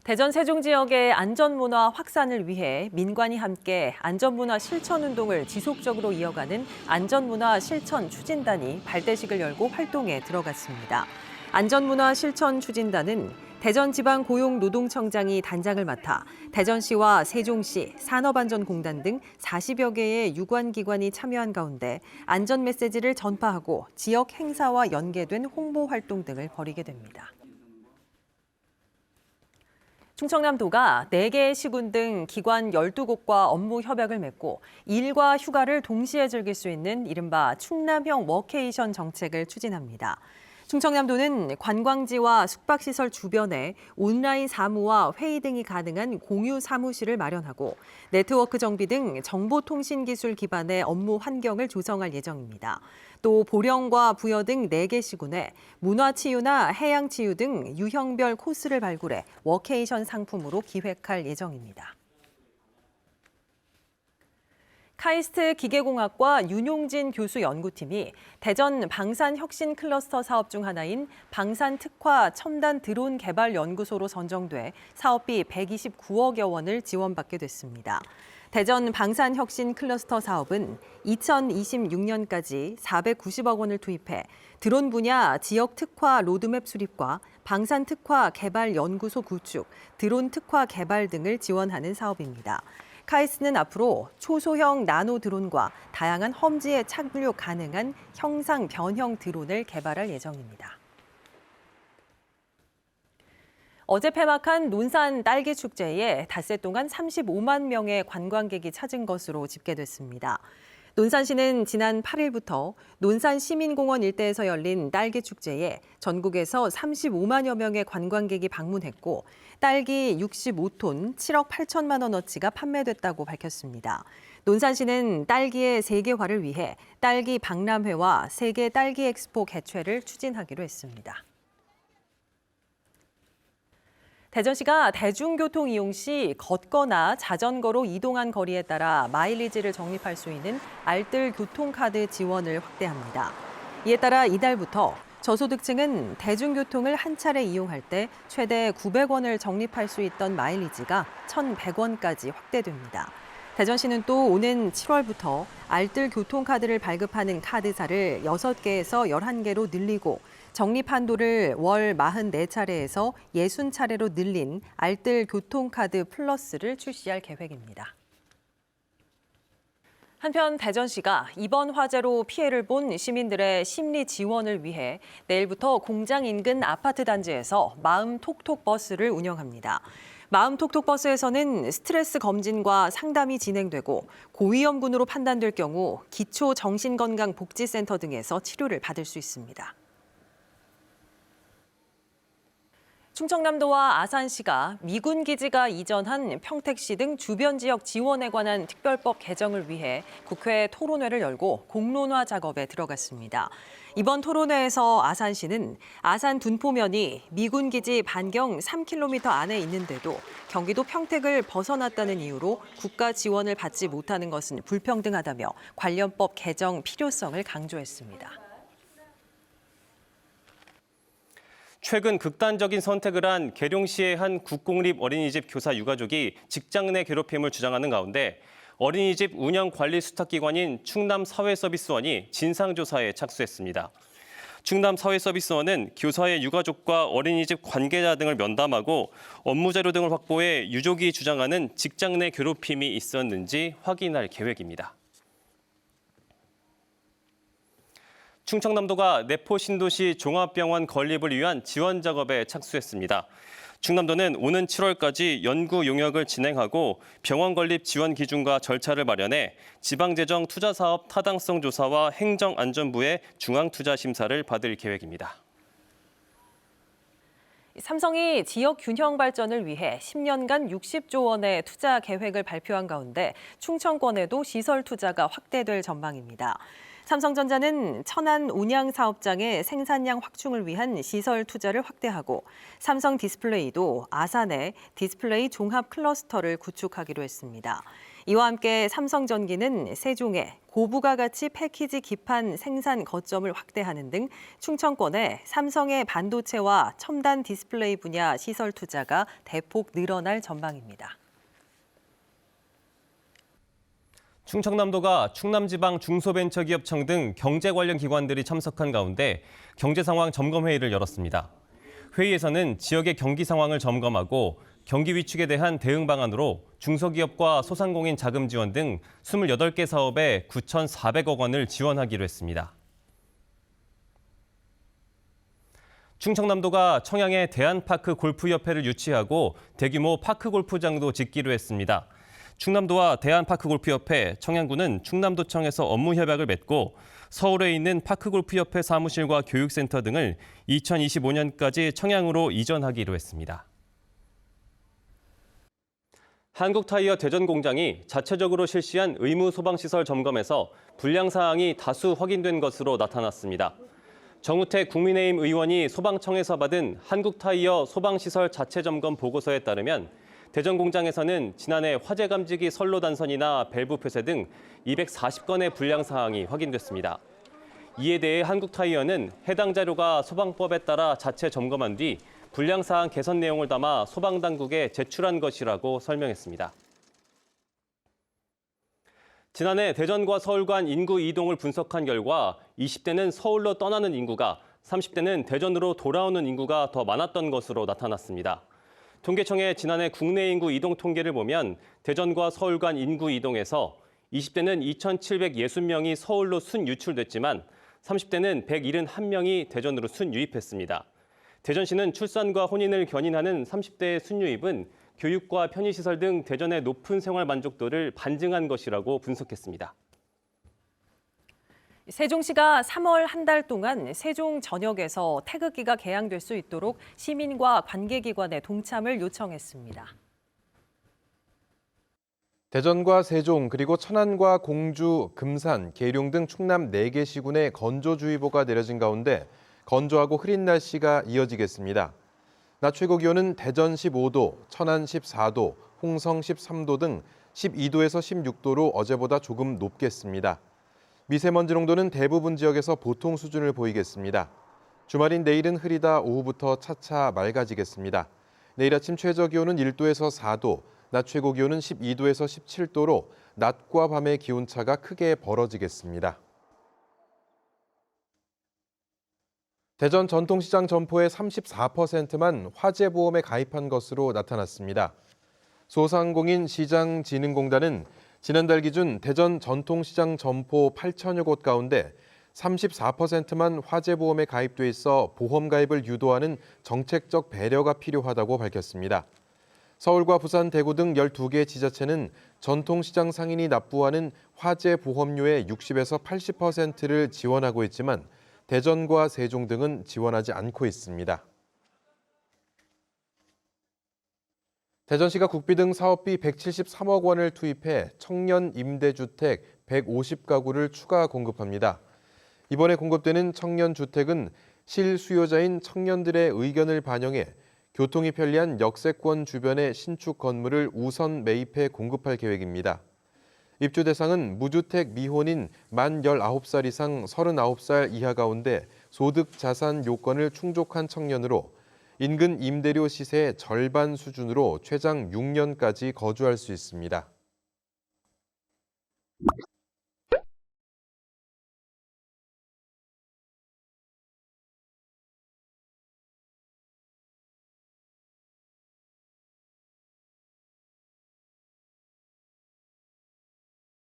대전 세종 지역의 안전문화 확산을 위해 민관이 함께 안전문화 실천운동을 지속적으로 이어가는 안전문화 실천 추진단이 발대식을 열고 활동에 들어갔습니다. 안전문화 실천 추진단은 대전지방고용노동청장이 단장을 맡아 대전시와 세종시, 산업안전공단 등 40여 개의 유관기관이 참여한 가운데 안전 메시지를 전파하고 지역 행사와 연계된 홍보 활동 등을 벌이게 됩니다. 충청남도가 4개의 시군 등 기관 12곳과 업무 협약을 맺고 일과 휴가를 동시에 즐길 수 있는 이른바 충남형 워케이션 정책을 추진합니다. 충청남도는 관광지와 숙박시설 주변에 온라인 사무와 회의 등이 가능한 공유 사무실을 마련하고 네트워크 정비 등 정보통신기술 기반의 업무 환경을 조성할 예정입니다. 또 보령과 부여 등 4개 시군에 문화치유나 해양치유 등 유형별 코스를 발굴해 워케이션 상품으로 기획할 예정입니다. 카이스트 기계공학과 윤용진 교수 연구팀이 대전 방산 혁신 클러스터 사업 중 하나인 방산 특화 첨단 드론 개발 연구소로 선정돼 사업비 129억여 원을 지원받게 됐습니다. 대전 방산 혁신 클러스터 사업은 2026년까지 490억 원을 투입해 드론 분야 지역 특화 로드맵 수립과 방산 특화 개발 연구소 구축, 드론 특화 개발 등을 지원하는 사업입니다. 카이스트는 앞으로 초소형 나노 드론과 다양한 험지에 착륙 가능한 형상 변형 드론을 개발할 예정입니다. 어제 폐막한 논산 딸기 축제에 닷새 동안 35만 명의 관광객이 찾은 것으로 집계됐습니다. 논산시는 지난 8일부터 논산 시민공원 일대에서 열린 딸기 축제에 전국에서 35만여 명의 관광객이 방문했고 딸기 65톤 7억 8천만 원어치가 판매됐다고 밝혔습니다. 논산시는 딸기의 세계화를 위해 딸기 박람회와 세계 딸기 엑스포 개최를 추진하기로 했습니다. 대전시가 대중교통 이용 시 걷거나 자전거로 이동한 거리에 따라 마일리지를 적립할 수 있는 알뜰 교통카드 지원을 확대합니다. 이에 따라 이달부터 저소득층은 대중교통을 한 차례 이용할 때 최대 900원을 적립할 수 있던 마일리지가 1,100원까지 확대됩니다. 대전시는 또 오는 7월부터 알뜰 교통카드를 발급하는 카드사를 6개에서 11개로 늘리고 적립 한도를 월 44차례에서 60차례로 늘린 알뜰 교통카드 플러스를 출시할 계획입니다. 한편 대전시가 이번 화재로 피해를 본 시민들의 심리 지원을 위해 내일부터 공장 인근 아파트 단지에서 마음 톡톡 버스를 운영합니다. 마음 톡톡 버스에서는 스트레스 검진과 상담이 진행되고 고위험군으로 판단될 경우 기초 정신건강복지센터 등에서 치료를 받을 수 있습니다. 충청남도와 아산시가 미군 기지가 이전한 평택시 등 주변 지역 지원에 관한 특별법 개정을 위해 국회 토론회를 열고 공론화 작업에 들어갔습니다. 이번 토론회에서 아산시는 아산 둔포면이 미군 기지 반경 3km 안에 있는데도 경기도 평택을 벗어났다는 이유로 국가 지원을 받지 못하는 것은 불평등하다며 관련법 개정 필요성을 강조했습니다. 최근 극단적인 선택을 한 계룡시의 한 국공립 어린이집 교사 유가족이 직장 내 괴롭힘을 주장하는 가운데 어린이집 운영-관리 수탁기관인 충남사회서비스원이 진상조사에 착수했습니다. 충남사회서비스원은 교사의 유가족과 어린이집 관계자 등을 면담하고 업무 자료 등을 확보해 유족이 주장하는 직장 내 괴롭힘이 있었는지 확인할 계획입니다. 충청남도가 내포 신도시 종합병원 건립을 위한 지원 작업에 착수했습니다. 충남도는 오는 7월까지 연구 용역을 진행하고 병원 건립 지원 기준과 절차를 마련해 지방재정 투자사업 타당성 조사와 행정안전부의 중앙투자심사를 받을 계획입니다. 삼성이 지역 균형 발전을 위해 10년간 60조 원의 투자 계획을 발표한 가운데 충청권에도 시설 투자가 확대될 전망입니다. 삼성전자는 천안 온양 사업장의 생산량 확충을 위한 시설 투자를 확대하고 삼성 디스플레이도 아산에 디스플레이 종합 클러스터를 구축하기로 했습니다. 이와 함께 삼성전기는 세종에 고부가가치 패키지 기판 생산 거점을 확대하는 등 충청권에 삼성의 반도체와 첨단 디스플레이 분야 시설 투자가 대폭 늘어날 전망입니다. 충청남도가 충남지방 중소벤처기업청 등 경제 관련 기관들이 참석한 가운데 경제 상황 점검 회의를 열었습니다. 회의에서는 지역의 경기 상황을 점검하고 경기 위축에 대한 대응 방안으로 중소기업과 소상공인 자금 지원 등 28개 사업에 9,400억 원을 지원하기로 했습니다. 충청남도가 청양에 대한파크 골프협회를 유치하고 대규모 파크 골프장도 짓기로 했습니다. 충남도와 대한파크골프협회, 청양군은 충남도청에서 업무 협약을 맺고 서울에 있는 파크골프협회 사무실과 교육센터 등을 2025년까지 청양으로 이전하기로 했습니다. 한국타이어 대전 공장이 자체적으로 실시한 의무 소방시설 점검에서 불량 사항이 다수 확인된 것으로 나타났습니다. 정우택 국민의힘 의원이 소방청에서 받은 한국타이어 소방시설 자체 점검 보고서에 따르면 대전 공장에서는 지난해 화재 감지기 선로 단선이나 밸브 폐쇄 등 240건의 불량 사항이 확인됐습니다. 이에 대해 한국타이어는 해당 자료가 소방법에 따라 자체 점검한 뒤 불량 사항 개선 내용을 담아 소방당국에 제출한 것이라고 설명했습니다. 지난해 대전과 서울 간 인구 이동을 분석한 결과 20대는 서울로 떠나는 인구가 30대는 대전으로 돌아오는 인구가 더 많았던 것으로 나타났습니다. 통계청의 지난해 국내 인구 이동 통계를 보면 대전과 서울 간 인구 이동에서 20대는 2,760명이 서울로 순유출됐지만 30대는 171명이 대전으로 순유입했습니다. 대전시는 출산과 혼인을 견인하는 30대의 순유입은 교육과 편의시설 등 대전의 높은 생활 만족도를 반증한 것이라고 분석했습니다. 세종시가 3월 한 달 동안 세종 전역에서 태극기가 개양될 수 있도록 시민과 관계기관의 동참을 요청했습니다. 대전과 세종 그리고 천안과 공주, 금산, 계룡 등 충남 4개 시군에 건조주의보가 내려진 가운데 건조하고 흐린 날씨가 이어지겠습니다. 낮 최고 기온은 대전 15도, 천안 14도, 홍성 13도 등 12도에서 16도로 어제보다 조금 높겠습니다. 미세먼지 농도는 대부분 지역에서 보통 수준을 보이겠습니다. 주말인 내일은 흐리다 오후부터 차차 맑아지겠습니다. 내일 아침 최저 기온은 1도에서 4도, 낮 최고 기온은 12도에서 17도로 낮과 밤의 기온차가 크게 벌어지겠습니다. 대전 전통시장 점포의 34%만 화재보험에 가입한 것으로 나타났습니다. 소상공인 시장진흥공단은 지난달 기준 대전 전통시장 점포 8천여 곳 가운데 34%만 화재보험에 가입돼 있어 보험 가입을 유도하는 정책적 배려가 필요하다고 밝혔습니다. 서울과 부산, 대구 등 12개 지자체는 전통시장 상인이 납부하는 화재보험료의 60에서 80%를 지원하고 있지만 대전과 세종 등은 지원하지 않고 있습니다. 대전시가 국비 등 사업비 173억 원을 투입해 청년 임대주택 150가구를 추가 공급합니다. 이번에 공급되는 청년주택은 실수요자인 청년들의 의견을 반영해 교통이 편리한 역세권 주변의 신축 건물을 우선 매입해 공급할 계획입니다. 입주 대상은 무주택 미혼인 만 19살 이상 39살 이하 가운데 소득 자산 요건을 충족한 청년으로 인근 임대료 시세의 절반 수준으로 최장 6년까지 거주할 수 있습니다.